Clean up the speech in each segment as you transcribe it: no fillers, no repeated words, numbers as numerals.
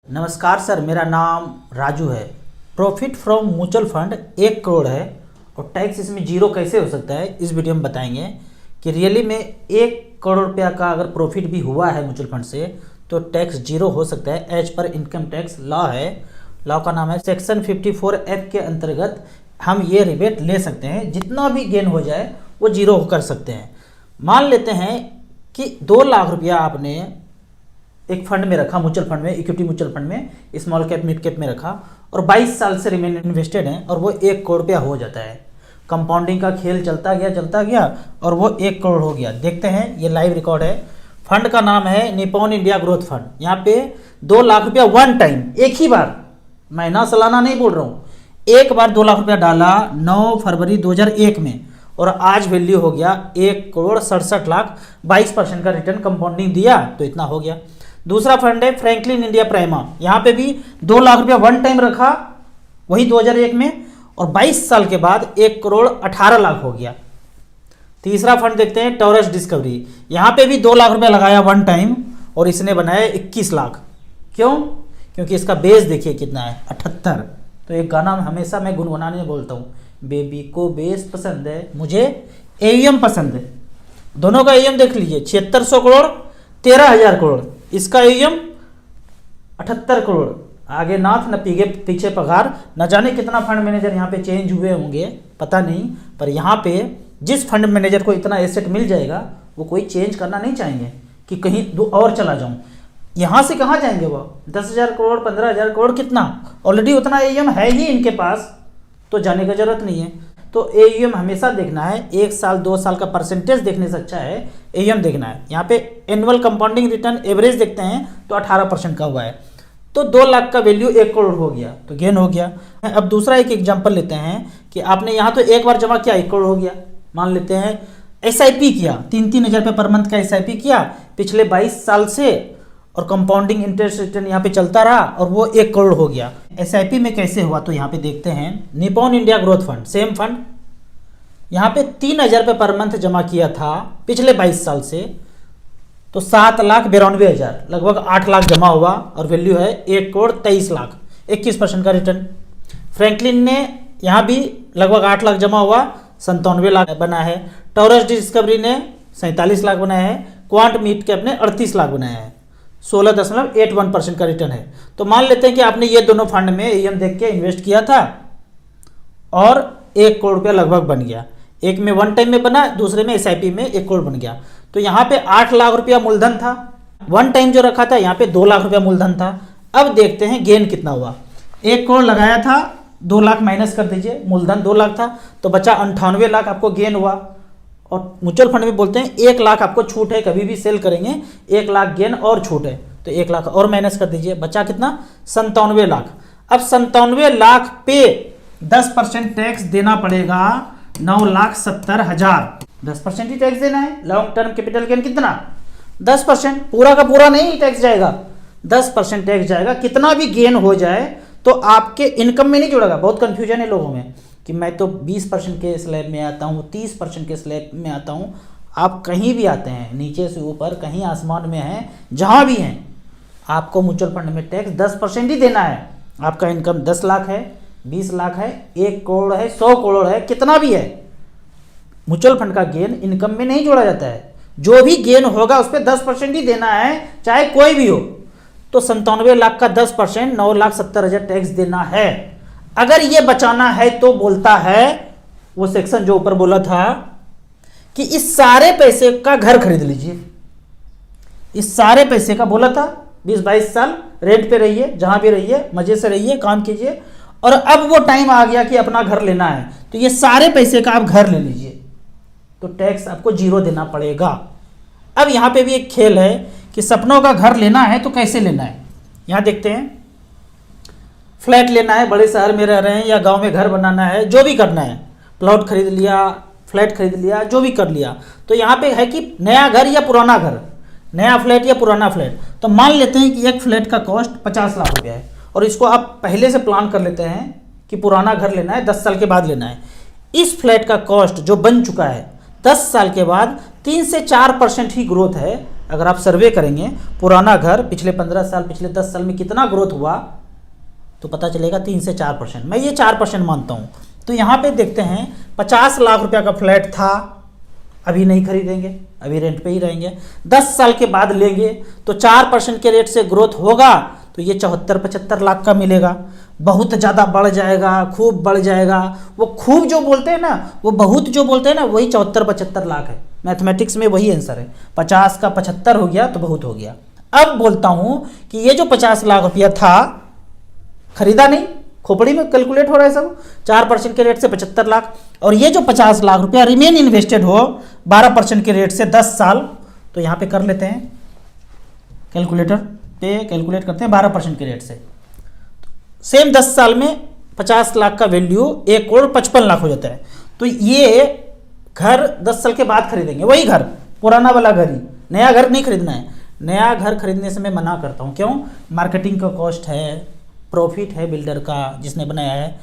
नमस्कार सर, मेरा नाम राजू है। Profit from mutual fund 1 crore है और टैक्स इसमें जीरो कैसे हो सकता है, इस वीडियो में बताएंगे कि रियली में 1 करोड़ रुपया का अगर प्रॉफिट भी हुआ है म्यूचुअल फंड से तो टैक्स जीरो हो सकता है। As per income tax law है, लॉ का नाम है सेक्शन 54F के अंतर्गत हम ये रिबेट ले सकते हैं। जितना भी गेन हो जाए वो जीरो कर सकते हैं। मान लेते हैं कि 2 लाख रुपया आपने एक फंड में रखा, म्यूचुअल फंड में, इक्विटी म्यूचुअल फंड में, स्मॉल कैप मिड कैप में रखा और 22 साल से रिमेन इन्वेस्टेड है और वो 1 करोड़ रुपया हो जाता है। कंपाउंडिंग का खेल चलता गया और वो 1 करोड़ हो गया। देखते हैं, ये लाइव रिकॉर्ड है। फंड का नाम है निप्पॉन इंडिया ग्रोथ फंड। यहाँ पे 2 लाख रुपया वन टाइम, एक ही बार, महीना सालाना नहीं बोल रहा हूँ, एक बार 2 लाख रुपया डाला 9 फरवरी 2001 में और आज वैल्यू हो गया 1 करोड़ 67 लाख। 22% का रिटर्न कंपाउंडिंग दिया तो इतना हो गया। दूसरा फंड है फ्रैंकलिन इंडिया प्राइमा। यहाँ पे भी 2 लाख रुपया वन टाइम रखा, वही 2001 में, और 22 साल के बाद 1 करोड़ 18 लाख हो गया। तीसरा फंड देखते हैं टॉरस डिस्कवरी। यहाँ पे भी 2 लाख रुपया लगाया वन टाइम और इसने बनाया 21 लाख। क्यों? क्योंकि इसका बेस देखिए कितना है, 78। तो एक गाना हमेशा मैं गुनगुनाने बोलता हूँ, बेबी को बेस पसंद है, मुझे एयूएम पसंद है। दोनों का एयूएम देख लीजिए, 7600 करोड़ 13,000 करोड़। इसका एयूएम 78 करोड़। आगे नाथ न पीछे पगार। न जाने कितना फंड मैनेजर यहाँ पे चेंज हुए होंगे, पता नहीं, पर यहाँ पे जिस फंड मैनेजर को इतना एसेट मिल जाएगा वो कोई चेंज करना नहीं चाहेंगे कि कहीं और चला जाऊँ। यहाँ से कहाँ जाएंगे वो? 10,000 करोड़ 15,000 करोड़, कितना ऑलरेडी उतना एयूएम है ही इनके पास, तो जाने का जरूरत नहीं है। तो एयूएम हमेशा देखना है, 1 साल 2 साल का परसेंटेज देखने से अच्छा है एयूएम देखना है। यहाँ पे एनुअल कंपाउंडिंग रिटर्न एवरेज देखते हैं तो 18% का हुआ है। तो 2 लाख का वैल्यू 1 करोड़ हो गया, तो गेन हो गया। अब दूसरा एक एग्जांपल लेते हैं कि आपने यहाँ तो एक बार जमा किया 1 करोड़ हो गया। मान लेते हैं एसआईपी किया, 3-3 हज़ार रुपये पर मंथ का एसआईपी किया पिछले 22 साल से और कंपाउंडिंग इंटरेस्ट रिटर्न यहाँ पे चलता रहा और वो 1 करोड़ हो गया। एसआईपी में कैसे हुआ तो यहाँ पे देखते हैं। Nippon India growth fund, same fund, यहाँ पे 3,000 रुपये पर मंथ जमा किया था पिछले 22 साल से, तो 7,92,000, लगभग 8 लाख जमा हुआ और वैल्यू है 1 करोड़ 23 लाख, 21% का रिटर्न। फ्रैंकलिन ने यहाँ भी लगभग 8 लाख जमा हुआ, 97 लाख बना है। टॉरस डिस्कवरी ने 47 लाख बनाया है। क्वांट मीट कैप ने 38 लाख बनाया है, 16.81% का रिटर्न है। तो मान लेते हैं कि आपने ये दोनों फंड में एयूएम देख के इन्वेस्ट किया था और 1 करोड़ रुपया लगभग बन गया। एक में वन टाइम में बना, दूसरे में एसआईपी में 1 करोड़ बन गया। तो यहाँ पे 8 लाख रुपया मूलधन था, वन टाइम जो रखा था यहाँ पे 2 लाख रुपया मूलधन था। अब देखते हैं गेन कितना हुआ। 1 करोड़ लगाया था, 2 लाख माइनस कर दीजिए, मूलधन 2 लाख था तो बचा 98 लाख आपको गेन हुआ। और म्यूचुअल फंड में बोलते हैं 1 लाख आपको छूट है, कभी भी सेल करेंगे 1 लाख गेन और छूट है, तो 1 लाख और माइनस कर दीजिए, बचा कितना? 97 लाख। अब 97 लाख पे 10% टैक्स देना पड़ेगा, 9,70,000। 10% ही टैक्स देना है। लॉन्ग टर्म कैपिटल गेन कितना? 10%। पूरा का पूरा नहीं टैक्स जाएगा, 10% टैक्स जाएगा। कितना भी गेन हो जाए तो आपके इनकम में नहीं जुड़ेगा। बहुत कंफ्यूजन है लोगों में कि मैं तो 20% के स्लैब में आता हूँ, 30% के स्लैब में आता हूँ। आप कहीं भी आते हैं, नीचे से ऊपर, कहीं आसमान में हैं, जहाँ भी हैं, आपको म्यूचुअल फंड में टैक्स 10% ही देना है। आपका इनकम 10 लाख है, 20 लाख है, 1 करोड़ है, 100 करोड़ है, कितना भी है, म्यूचुअल फंड का गेन इनकम में नहीं जोड़ा जाता है। जो भी गेन होगा उस पर 10% ही देना है, चाहे कोई भी हो। तो 97 लाख का 10% 9,70,000 टैक्स देना है। अगर ये बचाना है तो बोलता है वो सेक्शन जो ऊपर बोला था कि इस सारे पैसे का घर खरीद लीजिए। इस सारे पैसे का बोला था 20-22 साल रेंट पे रहिए, जहां भी रहिए, मजे से रहिए, काम कीजिए, और अब वो टाइम आ गया कि अपना घर लेना है तो ये सारे पैसे का आप घर ले लीजिए, तो टैक्स आपको जीरो देना पड़ेगा। अब यहाँ पे भी एक खेल है कि सपनों का घर लेना है तो कैसे लेना है। यहाँ देखते हैं, फ्लैट लेना है, बड़े शहर में रह रहे हैं या गांव में घर बनाना है, जो भी करना है, प्लॉट खरीद लिया, फ्लैट खरीद लिया, जो भी कर लिया, तो यहाँ पे है कि नया घर या पुराना घर, नया फ्लैट या पुराना फ्लैट। तो मान लेते हैं कि एक फ्लैट का कॉस्ट 50 लाख रुपया है और इसको आप पहले से प्लान कर लेते हैं कि पुराना घर लेना है, 10 साल के बाद लेना है। इस फ्लैट का कॉस्ट जो बन चुका है 10 साल के बाद 3 से 4% ही ग्रोथ है, अगर आप सर्वे करेंगे पुराना घर पिछले 15 साल पिछले 10 साल में कितना ग्रोथ हुआ तो पता चलेगा 3 से 4%। मैं ये 4% मानता हूँ। तो यहाँ पे देखते हैं 50 लाख रुपया का फ्लैट था, अभी नहीं खरीदेंगे, अभी रेंट पे ही रहेंगे। 10 साल के बाद लेंगे तो 4% के रेट से ग्रोथ होगा तो ये 74-75 लाख का मिलेगा। बहुत ज़्यादा बढ़ जाएगा, खूब बढ़ जाएगा। वो खूब जो बोलते हैं ना, वो बहुत जो बोलते हैं ना, वही 74-75 लाख है। मैथमेटिक्स में वही आंसर है। 50 का 75 हो गया तो बहुत हो गया। अब बोलता हूँ कि ये जो 50 लाख रुपया था खरीदा नहीं, खोपड़ी में कैलकुलेट हो रहा है सब। 4% के रेट से 75 लाख, और ये जो 50 लाख रुपया रिमेन इन्वेस्टेड हो 12% के रेट से 10 साल, तो यहाँ पे कर लेते हैं कैलकुलेटर पे, कैलकुलेट करते हैं 12% के रेट से। सेम 10 साल में 50 लाख का वैल्यू 1,55,00,000 हो जाता है। तो ये घर 10 साल के बाद खरीदेंगे, वही घर, पुराना वाला घर ही, नया घर नहीं खरीदना है। नया घर खरीदने से मैं मना करता हूँ। क्यों? मार्केटिंग का कॉस्ट है, प्रॉफिट है बिल्डर का जिसने बनाया है,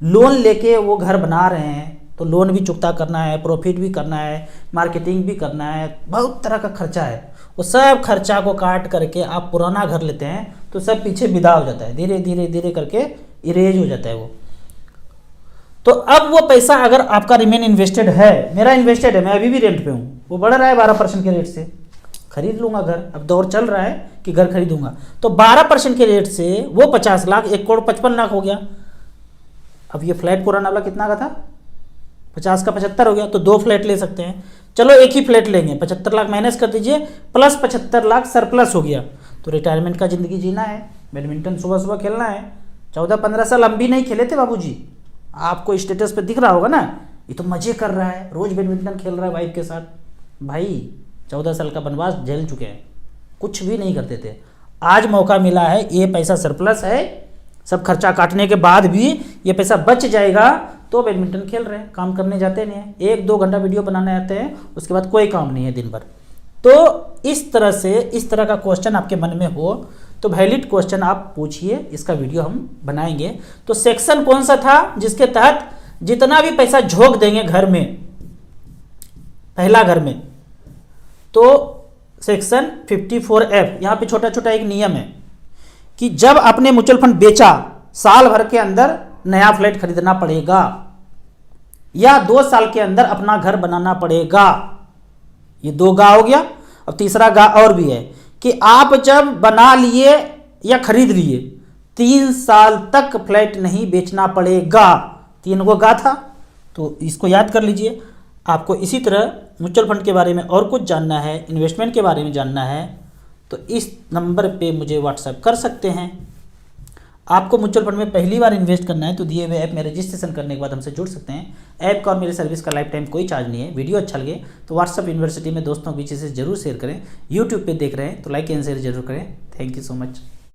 लोन लेके वो घर बना रहे हैं तो लोन भी चुकता करना है, प्रॉफिट भी करना है, मार्केटिंग भी करना है, बहुत तरह का खर्चा है। वो सब खर्चा को काट करके आप पुराना घर लेते हैं तो सब पीछे विदा हो जाता है, धीरे धीरे धीरे करके इरेज हो जाता है वो। तो अब वो पैसा अगर आपका रिमेन इन्वेस्टेड है, मेरा इन्वेस्टेड है, मैं अभी भी रेंट पे हूँ, वो बढ़ रहा है 12% के रेट से, खरीद लूंगा घर। अब दौर चल रहा है कि घर खरीदूंगा, तो 12% के रेट से वो 50 लाख 1,55,00,000 हो गया। अब ये फ्लैट पुराना वाला कितना का था? 50 का 75 हो गया, तो 2 फ्लैट ले सकते हैं। चलो एक ही फ्लैट लेंगे, 75 लाख माइनस कर दीजिए, प्लस 75 लाख सरप्लस हो गया। तो रिटायरमेंट का ज़िंदगी जीना है, बैडमिंटन सुबह सुबह खेलना है। 14-15 साल हम भी नहीं खेले थे बाबूजी, आपको स्टेटस पे दिख रहा होगा ना, ये तो मज़े कर रहा है, रोज़ बैडमिंटन खेल रहा है वाइफ के साथ। भाई 14 साल का वनवास झेल चुके हैं, कुछ भी नहीं करते थे। आज मौका मिला है, ये पैसा सरप्लस है, सब खर्चा काटने के बाद भी ये पैसा बच जाएगा तो बैडमिंटन खेल रहे हैं, काम करने जाते नहीं हैं, 1-2 घंटा वीडियो बनाने आते हैं, उसके बाद कोई काम नहीं है दिन भर। तो इस तरह से, इस तरह का क्वेश्चन आपके मन में हो तो वैलिड क्वेश्चन आप पूछिए, इसका वीडियो हम बनाएंगे। तो सेक्शन कौन सा था जिसके तहत जितना भी पैसा झोंक देंगे घर में, पहला घर में, तो सेक्शन 54F, यहाँ पे छोटा छोटा एक नियम है कि जब आपने म्यूचुअल फंड बेचा साल भर के अंदर नया फ्लैट खरीदना पड़ेगा या 2 साल के अंदर अपना घर बनाना पड़ेगा। ये 2 गा हो गया। अब तीसरा गा और भी है कि आप जब बना लिए या खरीद लिए 3 साल तक फ्लैट नहीं बेचना पड़ेगा। 3 गो गा था, तो इसको याद कर लीजिए। आपको इसी तरह म्यूचुअल फंड के बारे में और कुछ जानना है, इन्वेस्टमेंट के बारे में जानना है, तो इस नंबर पे मुझे व्हाट्सएप कर सकते हैं। आपको म्यूचुअल फंड में पहली बार इन्वेस्ट करना है तो दिए हुए ऐप में रजिस्ट्रेशन करने के बाद हमसे जुड़ सकते हैं। ऐप का और मेरे सर्विस का लाइफ टाइम कोई चार्ज नहीं है। वीडियो अच्छा लगे तो व्हाट्सएप यूनिवर्सिटी में दोस्तों के बीच से जरूर शेयर करें। यूट्यूब पे देख रहे हैं तो लाइक एंड शेयर जरूर करें। Thank you so much.